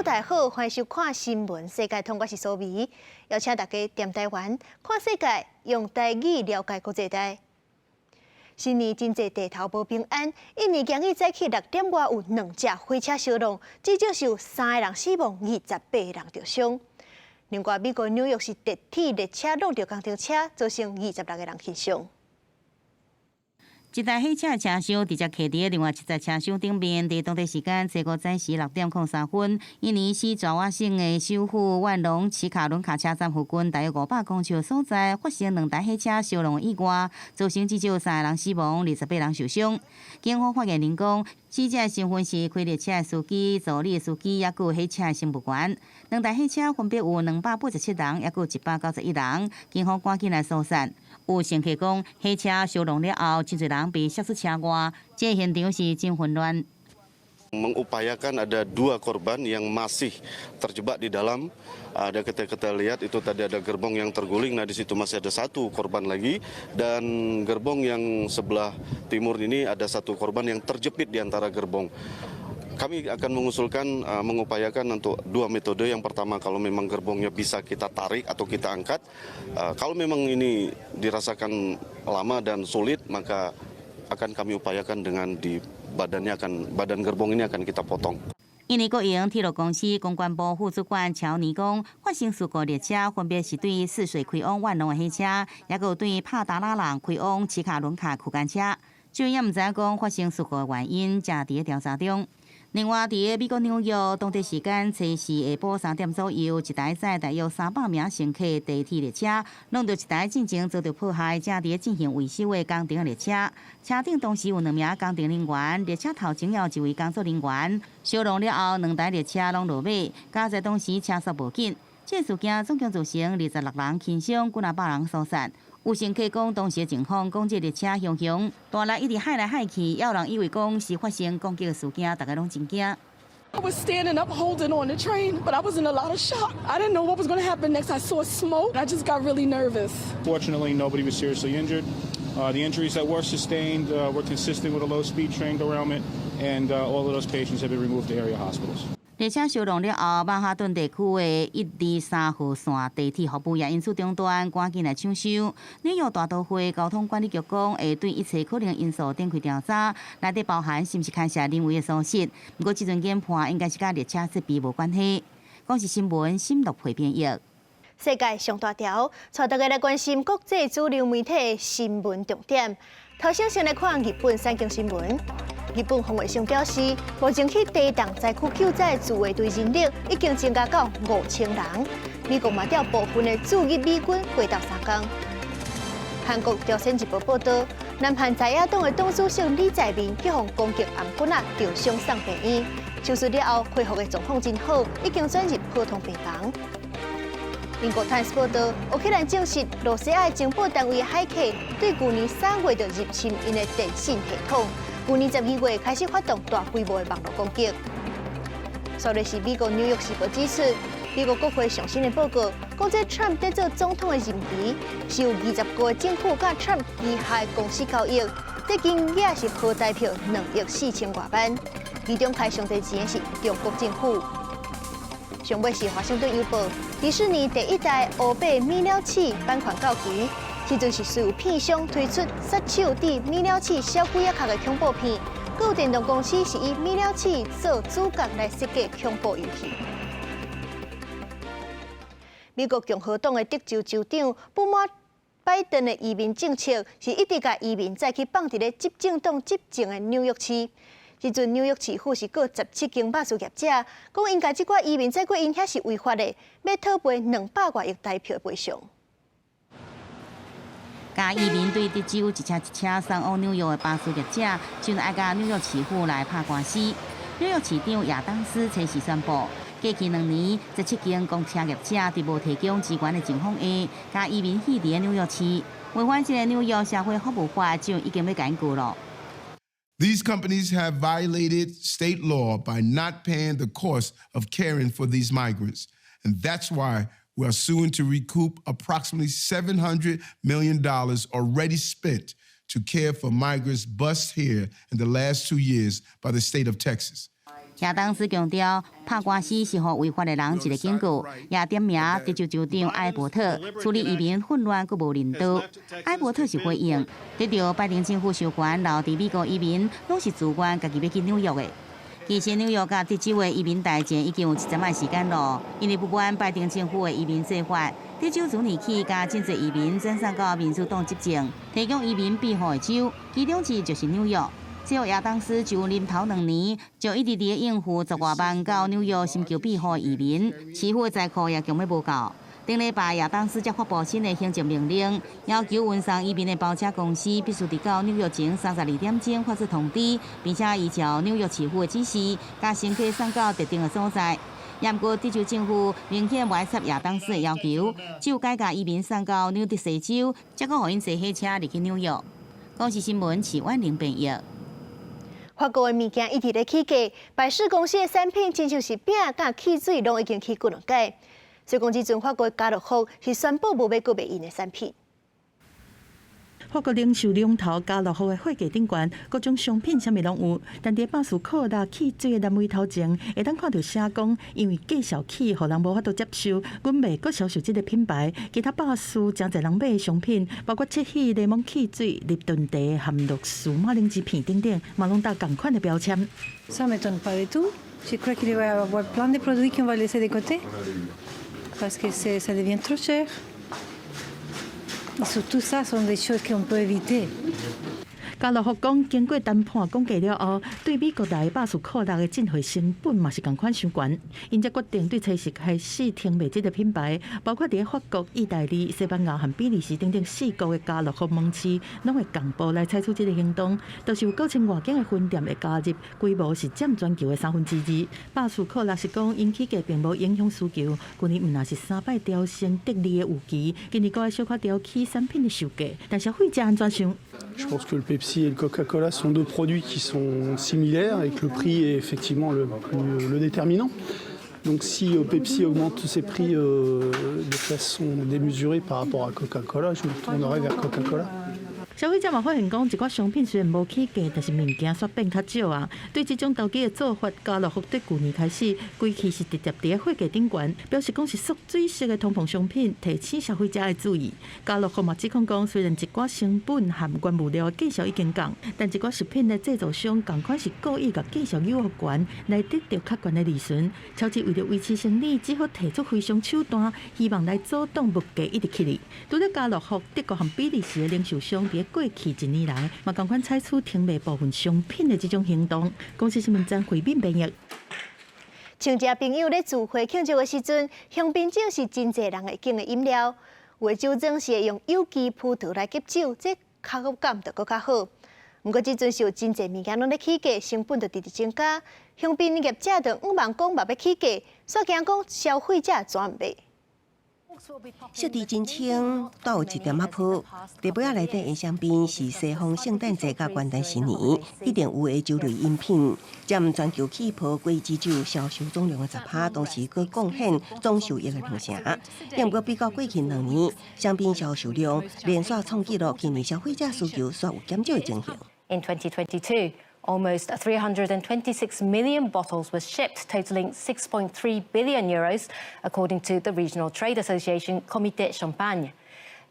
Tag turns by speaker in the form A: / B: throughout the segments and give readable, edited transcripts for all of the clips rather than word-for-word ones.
A: 午大好，欢迎收看新闻世界通，我是苏眉，邀请大家踮台湾看世界，用台语了解国际台。新年真济地头无平安，印尼今日早起6点外有2架火车相撞，至少是有3个人死亡，28人受伤。另外，美国纽约市地铁列车撞到工程车，造成26个人轻伤。
B: 一台火车的车厢直接卡伫另外一台车厢顶面，伫当地时间早午6点03分，印尼西爪哇省的首府万隆奇卡伦卡车站附近，大约500公尺的所在发生2台火车相撞意外，造成至少3个人死亡，28人受伤。警方发言人讲，死者的身份是开列车的司机、助理司机，也有火车的乘务员。2台火车分别有287人，也有191人，警方赶紧来疏散。有乘客讲，火车相撞了后，真侪人被摔出车外，这现场是真混乱。
C: Mengupayakan ada 2 korban yang masih terjebak di dalam. Ada kita lihat itu tadi ada gerbong yang terguling. Nah di situ masih ada 1 korban lagi dan gerbong yang sebelah timur ini ada 1 korban yang terjepit di antara gerbong. Kami akan mengupayakan untuk 2 metode. Yang pertama, kalau memang gerbongnya bisa kita tarik atau kita angkat. Kalau memang ini dirasakan lama dan sulit, maka akan kami upayakan dengan badan gerbong ini akan kita potong.
B: 印尼国营铁路公司公关部副主管乔尼讲，发生事故列车分别是对泗水开往万隆的火车，也有对帕达拉朗开往奇卡伦卡区间车。就也唔知影讲发生事故的原因，正伫调查中。另外，伫美国纽约当地时间初4下晡3点左右，一台载大约300名乘客地铁列车弄到一台进前遭到迫害，正伫进行维修的工程列车。车顶当时有2名工程人员，列车头前也有1位工作人员。相撞了后，2台列车拢落尾，加在当时车速无紧。这事件总共造成26人轻伤，几啊百人疏散。有乘客讲，当时的情况，讲这列车雄雄，大力一直海来海去，也有人以为讲是发生攻击的事件，大家拢真惊。
D: I was standing up holding on the train, but I was in a lot of shock. I didn't know what was going to happen next. I saw smoke. I just got really nervous.
E: Fortunately, nobody was seriously injured. The injuries that were sustained were consistent with a low-speed train derailment, and all of those patients have been removed to area hospitals.
B: 列车相撞了后，曼哈顿地区的123号线地铁服务也因此中断，赶紧来抢修。纽约大都会交通管理局讲，会对一切可能因素展开调查，内底包含是毋是开设人为的疏失。不过，这阵研判应该是甲列车设备无关系。讲是新闻，新录配编译。
A: 世界上大条，带大家来关心国际主流媒体新闻重点。头先来看日本三经新闻。日本防卫省表示，目前去第一档灾区救灾自卫队人力已经增加到5000人。美国嘛调部分的驻日美军回到三江。韩国朝鲜日报报道，南韩在野党的党主席李在明去互攻击颔棍啊，受伤送病院。手术了后恢复的状况真好，已经转入普通病房。英国《Times》报道，乌克兰证实，罗西亚情报单位的骇客对去年3月就入侵因的电信系统。去年12月开始发动大规模的网络攻击。昨日是美国《纽约时报》指出，美国国会上新的报告讲，这 Trump 在做总统的任期是有20个政府甲 Trump 旗下的公司交易，这金额是合代票2亿4000多万，其中开上侪钱的是中国政府。上尾是《华盛顿邮报》，迪士尼第1代欧贝米了齿版权到期。时阵是随有片商推出杀手伫米了齿小几啊壳的恐怖片，各有电动公司是以米了齿做主角来设计恐怖游戏。美国共和党的德州州长不满拜登的移民政策，是一直甲移民再去放伫咧执政党执政的纽约市。时阵纽约市府是各17间巴士业者，讲因家即寡移民再过因遐是违法的，要讨赔200多亿台票赔偿。
B: 甲移民对德州一车送往纽约的巴士业者，就爱甲纽约市府来拍官司。纽约市长亚当斯初时宣布，过去2年，17间公车业者伫无提供资源的情况下，甲移民去伫纽约市，违反这个纽约社会服务法，就已经要检举了。
F: These companies have violated state law by not paying the cost of caring for these migrants, and that's why we are suing to recoup approximately $700 million already spent to care for migrants bused here in the last 2 years by the state of Texas.
B: 亚当斯强调，拍官司是予违法的人一个警告，也点名德州州长艾伯特处理移民混乱佫无领导。艾伯特是回应，得到拜登政府授权留伫美国移民，拢是自愿家己要去纽约的。其实纽约甲德州的移民大战已经有7年时间咯，因为不满拜登政府的移民政法，德州自年起甲真侪移民转送到民主党执政，提供移民庇护的州，其中之一就是纽约。只有亚当斯就任头2年，就一直伫应付10多万到纽约寻求庇护的移民，市府的财库也强要无够。顶礼拜，亚当斯才发布新的行政命令，要求运送移民的包车公司必须伫到纽约前32点钟发出通知，并且依照纽约市府的指示，将乘客送到特定的所在。不过，德州政府明显不爱接亚当斯的要求，只有改甲移民送到纽德西州，才阁予因坐火车入去纽约。公视新闻徐婉玲编译。
A: 法国的物件一直在起价，百事公司的产品，亲像是饼甲汽水，拢已经起几两价。所以讲，即阵法国的家乐福是宣布无要搁卖因的产品。
G: 法国零售龙头家乐福的货架顶悬，各种商品啥物拢有，但伫巴斯可达汽水的栏位头前，会当看到写讲，因为介绍起，互人无法度接受，阮袂搁销售即个品牌。其他巴斯真侪人买的商品，包括七喜柠檬汽水、立顿茶、含乐薯马铃薯片等等，嘛拢搭同款的标签。
H: Ça m'étonne pas du tout. Je crois qu'il va y avoir plein de produits qu'on va laisser de côté parce que ça devient trop cher. Et surtout ça sont des choses qu'on peut éviter.
G: 家乐福讲，经过谈判讲价了后，对美国来巴斯可达的进货成本嘛是同款伤悬，因则决定对初时开始停卖这个品牌，包括伫法国、意大利、西班牙和比利时等等4国的家乐福门市，拢会同步来采取这个行动，都是有9000外间的分店会加入，规模是占全球的2/3。巴斯可达是讲，因起价并无影响需求，去年毋那是3摆调升得利的预期，今年搁爱小可调起产品的售价，但消费者安怎想
I: ？Je pense que le Pepsi et le Coca-Cola sont deux produits qui sont similaires et que le prix est effectivement le déterminant. Donc si Pepsi augmente ses prix de façon démesurée par rapport à Coca-Cola, je me tournerai vers Coca-Cola.
G: 消费者嘛发现讲，一寡商品虽然无起价，但是物件煞变较少啊。对这种投机的做法，家乐福对去年开始，规期是直接伫货架顶悬，表示讲是缩水式的通膨商品，提起消费者的注意。家乐福嘛指控讲，虽然一寡成本含原物料的计价已经降，但一寡食品的制造商同款是故意甲计价诱惑悬，来得到较悬的利润。超市为了维持生意，只好提出非常手段，希望来阻挡物价一直起嚟。除了家乐福，德国和比利时的零售商伫过去1年来，嘛同款采取停卖部分商品的这种行动。公司新闻站回民编译。
A: 亲戚朋友咧聚会庆祝的时阵，香槟酒是真侪人会敬的饮料。有的酒庄是会用有机葡萄来结酒，这口感就搁较好。不过即阵是有真侪物件拢咧起价，成本就直直增加。香槟业者就毋茫讲嘛要起价，煞惊讲消费者怎毋买。
J: 设置真清，倒有一点仔铺。地杯仔内底的香槟是西方圣诞节甲元旦新年一定有的酒类饮品，占全球气泡果汁酒销售总量的10%，同时佮贡献总收益的2成。不过比较过去2年，香槟销售量连续创纪录，今年消费者需求煞有减少的情形。
K: In 2022. Almost 326 million bottles were shipped, totaling 6.3 billion euros, according to the regional trade association Comité Champagne.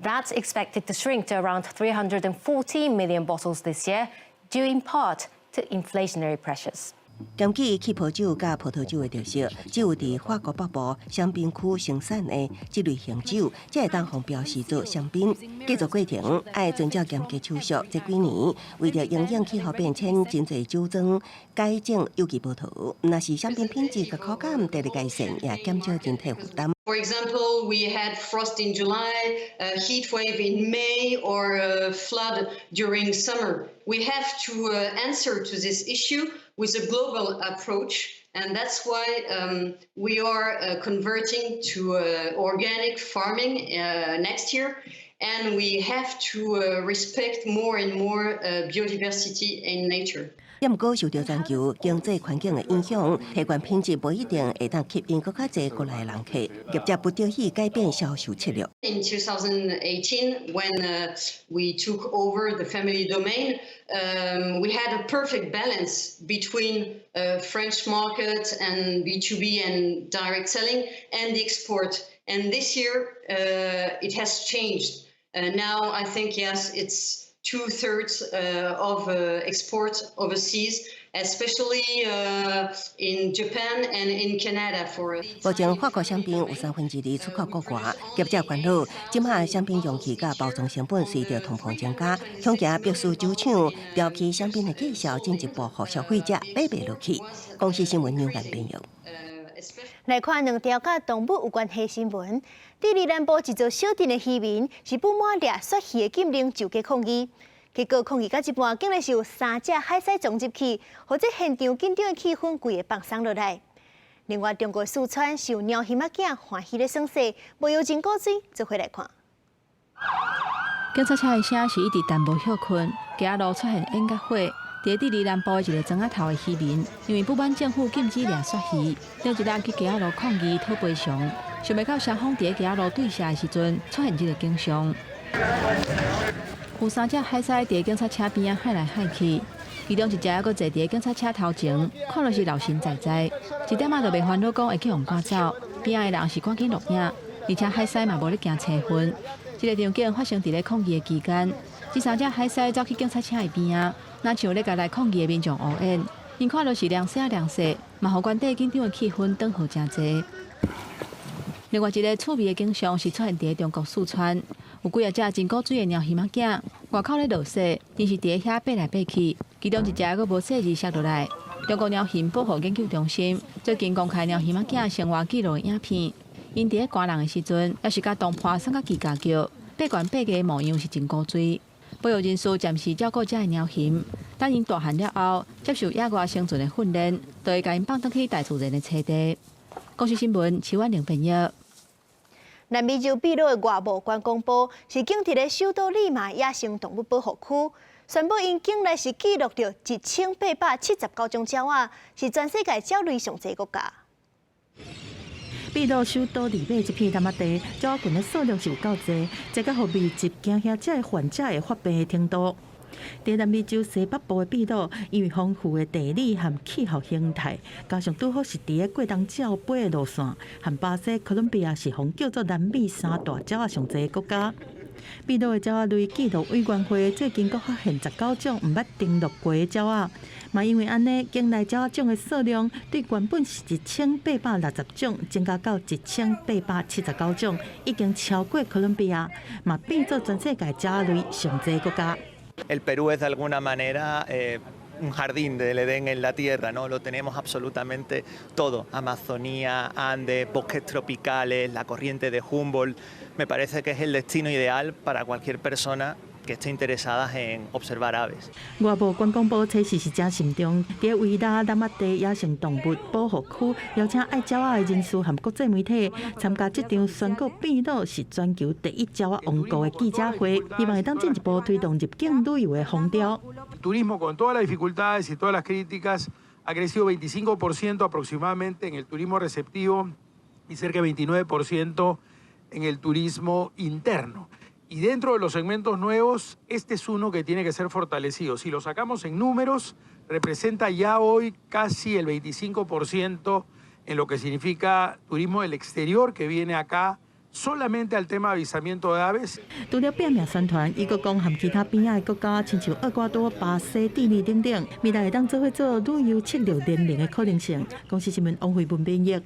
K: That's expected to shrink to around 314 million bottles this year, due in part to inflationary pressures.
J: 根据气泡酒甲葡萄酒的特色，只有伫法国北部香槟区生产的这类型酒，才会当互标示做香槟。制作过程爱遵照严格手续。这几年为着应应气候变迁，真侪酒庄改种有机葡萄，若是香槟品质甲口感得到改善，也减少整体负担。
L: For example, we had frost in July, a heat wave in May, or a flood during summer. We have to answer to this issue with a global approach, and that's why we are converting to organic farming next year, and we have to respect more and more biodiversity in nature.
J: 不过受到全球经济环境的影响，提悬品质不一定会当吸引更较侪国内人客，业者不得已改变销售策略。
L: In 2018, when we took over the family domain, we had a perfect balance between French market and B2B and direct selling and the export. And this year, it has changed. Now, I think, yes, it's 2/3 of export overseas, especially in Japan and in Canada for.
J: 目前法国香槟有2/3出口国外，业者关注，即卖香槟容器甲包装成本随着通膨增加，恐惊必须酒厂标起香槟的绩效进一步互消费者买袂落去。公司新闻neu眼编译。
A: 来看两条甲动物有关系新闻。伫宜兰部一座小镇的渔民是不满掠雪鱼的禁令就计抗议，结果抗议到一半，竟然是有3只海狮撞入去，或者现场紧张的气氛规个放松落来。另外，中国四川是有鸟鱼仔囝欢喜咧耍势，无油浸过水，做回来看。
M: 警察车的声是一直淡薄休困，街路出现烟甲火。伫宜兰部一个庄仔头的渔民，因为不满政府禁止掠雪鱼，第一日去街路抗议讨赔偿。想袂到消防伫街路对射的时阵，出现一个景象，有3只海狮伫警察车边仔海来海去，其中一只还阁坐伫警察车头前，看落是老神在在，一点仔都袂烦恼讲会去互赶走。边仔的人是赶紧录影，而且海狮嘛无咧惊青云。这个场景发生伫咧抗议的期间，这3只海狮走去警察车的边仔，若像咧甲来抗议的民众乌烟，因看落是凉色凉色，嘛互原地紧张的气氛转好真侪。另外一个趣味的景象是出现伫中国四川，有几只真古水的鸟鱼仔囝，外口咧落雪，但是伫遐爬来爬去，其中一只阁无细字摔落来。中国鸟禽保护研究中心最近公开鸟鱼仔囝生活记录的影片，因伫咧赶人的时阵，也是甲东坡送甲叽嘎叫，爬悬爬低的模样是真古锥。保育人士暂时照顾这个鸟禽，等因大汉了后，接受野外生存的训练，就会甲因放倒去大自然的栖地。公司新闻，邱婉玲编译。
A: 南美洲秘鲁的外贸官公布，是警惕咧首都利马野生动物保护区，宣布因境内是记录着1879种鸟仔，是全世界鸟类上侪国家。
G: 秘鲁首都里马这片南地，鸟群的数量是有够侪，这个互密集惊吓这患者会发病的程度。在南美洲西北部的秘鲁，因为丰富的地理和气候形态，加上拄好是伫个过冬鸟飞的路线，和巴西、哥伦比亚是互叫做南美3大鸟仔上侪的国家。秘鲁的鸟仔类记录委员会最近阁发现19种毋捌登录过的鸟仔，嘛因为安尼，境内鸟仔种的数量对原本是1860种增加到1879种，已经超过哥伦比亚，嘛变做全世界鸟仔类上侪国家。
N: El Perú es de alguna manera un jardín del Edén en la tierra, ¿no? Lo tenemos absolutamente todo: Amazonía, Andes, bosques tropicales, la corriente de Humboldt. Me parece que es el destino ideal para cualquier persona que esté interesada en observar aves.
G: 外贸观光部测试是真慎重，在维拉南马地野生动物保护区邀请爱鸟仔的人士和国际媒体参加这场宣告秘鲁是全球第1鸟仔王国的记者会，希望会当进一步推动入境旅游的风潮。
O: Turismo con todas las dificultades y todas las críticas ha crecido 25% aproximadamente en el turismo receptivo y cerca de 29% en el turismo interno. Y dentro de los segmentos nuevos, este es uno que tiene que ser fortalecido. Si lo sacamos en números, representa ya hoy casi el 25% en lo que significa turismo del exterior que viene acá solamente al tema de avistamiento de aves.
G: 除了表面宣传，伊阁讲和其他边仔的国家，亲像厄瓜多、巴西、智利等等，未来会当做伙做旅游策略联名的可能性。公司新闻王慧文编译。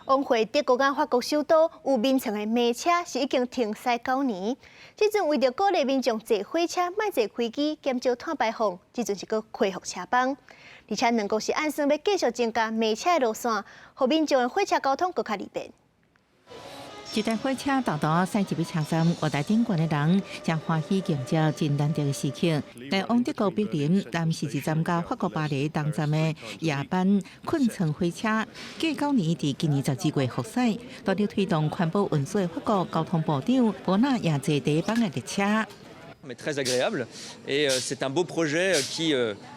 G: 往回德国跟法国首都有民乘的马车是已经停驶9年，即阵为着鼓励民众坐火车莫坐飞机，减少碳排放，即阵是搁恢复车帮，而且两国是按算要继续增加马车的路线，互民众的火车交通搁较利便。一台火车豆豆驶入去车站，wat台顶悬的人将欢喜迎接真难得的事情。来往德国柏林，南是一站甲法国巴黎东站的夜班困乘火车，继9年伫今年12月复驶，大力推动环保运输的法国交通部长博纳也坐第一班的列车。
P: Mais très agréable et c'est un beau projet qui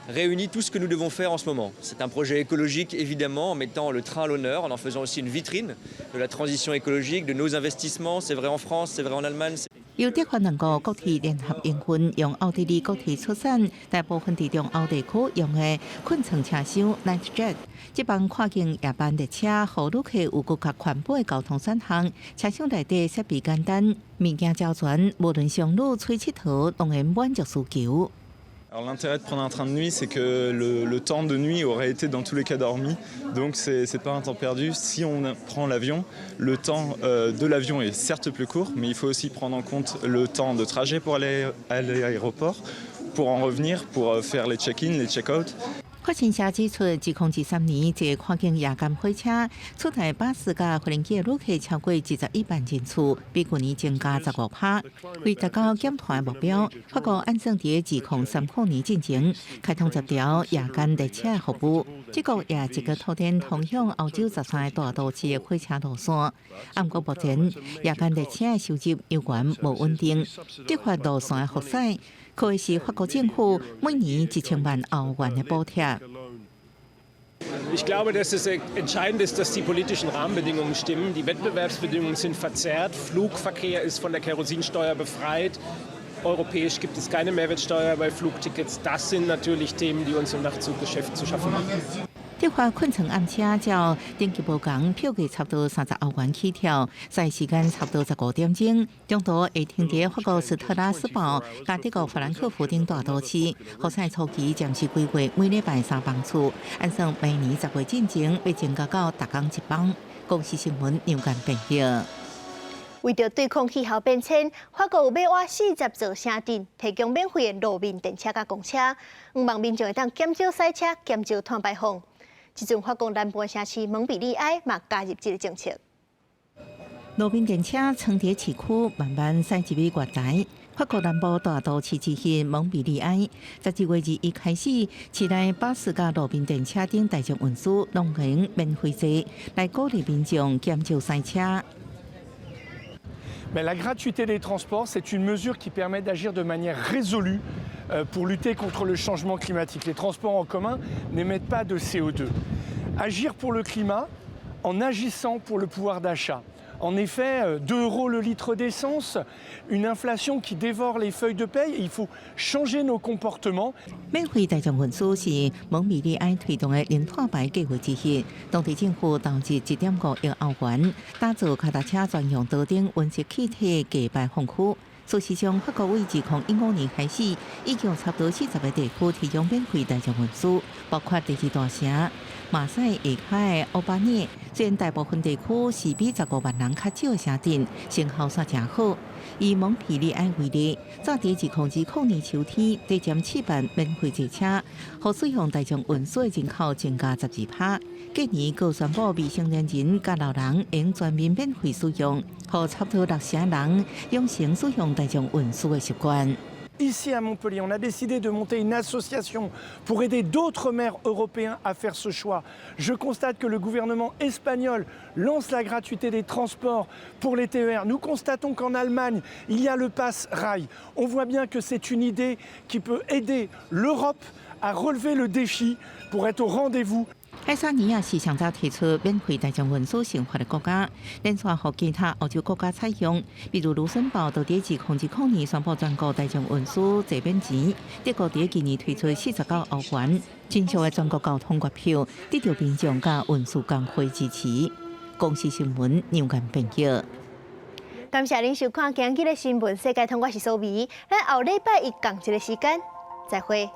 P: réunit tout ce que nous devons faire en ce moment. C'est un projet écologique évidemment en mettant le train à l'honneur, en faisant aussi une vitrine de la transition écologique, de nos investissements. C'est vrai en France, c'est vrai en Allemagne.
G: 由德法两个国体联合营运，用奥地利国体出产，大部分伫中欧地区用的困层车厢 NightJet， 这帮跨境夜班列车，予旅客有更加环保的交通选项。车厢内底设备简单，物件较全，无论商旅、吹佚佗，都能满足需求。
Q: Alors l'intérêt de prendre un train de nuit, c'est que le temps de nuit aurait été dans tous les cas dormi, donc c'est pas un temps perdu. Si on prend l'avion, le temps de l'avion est certes plus court, mais il faut aussi prendre en compte le temps de trajet pour aller à l'aéroport, pour en revenir, pour faire les check-in, les check-out.
G: 发新社指出，自2013年这跨境夜间火车出台巴士甲无人机的旅客超过21万人次，比去年增加15%。为达到减碳的目标，法国按算伫2030年进前开通10条夜间列车的服务。这个也一个拓展通向欧洲13个大都市的火车路线。不过目前夜间列车的收入有关无稳定，德法路线的复驶。 可以是法国政府每年1000万欧元的补贴。
R: Ich glaube, dass es entscheidend ist, dass die politischen Rahmenbedingungen stimmen. Die Wettbewerbsbedingungen sind verzerrt. Flugverkehr ist von der Kerosinsteuer befreit. Europäisch gibt es keine Mehrwertsteuer bei Flugtickets. Das sind natürlich Themen, die uns im Nachtzuggeschäft zu schaffen machen.
G: 德法困层暗车照登记无共，票价差不多30欧元起跳，赛时间差不多15点钟。中途会停伫法国斯特拉斯堡、加德国法兰克福等大都市。复赛初期暂时规划每礼拜3班次，按算明年10月进前要增加到逐天1班。公司新闻杨干编辑。
A: 为着对抗气候变迁，法国有要挖40座城镇，提供免费的路面电车甲公车，希望民众会当减少塞车、减少碳排放。 即阵法国南部城市蒙彼利埃嘛加入这个政策。
G: 路面电车藏伫市区，慢慢驶入去月台。法国南部大都市之一蒙彼利埃，12月21开始，市内巴士甲路面电车等大众运输拢能免费坐，来鼓励民众减少塞车。
S: Mais la gratuité des transports, c'est une mesure qui permet d'agir de manière résolue pour lutter contre le changement climatique. Les transports en commun n'émettent pas de CO2. Agir pour le climat en agissant pour le pouvoir d'achat. En effet, 2 € le litre d'essence, une inflation qui dévore les feuilles de paye, il faut changer nos comportements.
G: 免费大众运输是蒙彼利埃推动的零碳排计划之一。当地政府投资1.5亿欧元，打造脚踏车专用导顶温室气体计排放区。事实上，法国为2015年开始，已经差不多40个地区提供免费大众运输，包括第2大城。 马赛下开的欧巴涅，虽然大部分地区是比15万人较少的城镇，成效煞真好。以蒙彼利埃为例，早伫2019年秋天，第7万免费坐车，互使用大众运输的人口增加12%。今年又宣布未成年人甲老人用全面免费使用，互差不多6成人养成使用大众运输的习惯。
S: Ici à Montpellier, on a décidé de monter une association pour aider d'autres maires européens à faire ce choix. Je constate que le gouvernement espagnol lance la gratuité des transports pour les TER. Nous constatons qu'en Allemagne, il y a le pass rail. On voit bien que c'est une idée qui peut aider l'Europe à relever le défi pour être au rendez-vous.
G: 爱沙尼亚是上早提出免费大众运输生活的国家，连续和其他欧洲国家采用。比如卢森堡就伫2019年宣布全国大众运输坐免钱，德国伫今年推出49欧元真俗的全国交通月票，得到民众甲运输工会支持。公司新闻杨干编辑。
A: 感谢您收看今日的新闻世界通，我是苏眉，咱后礼拜一同一个时间再会。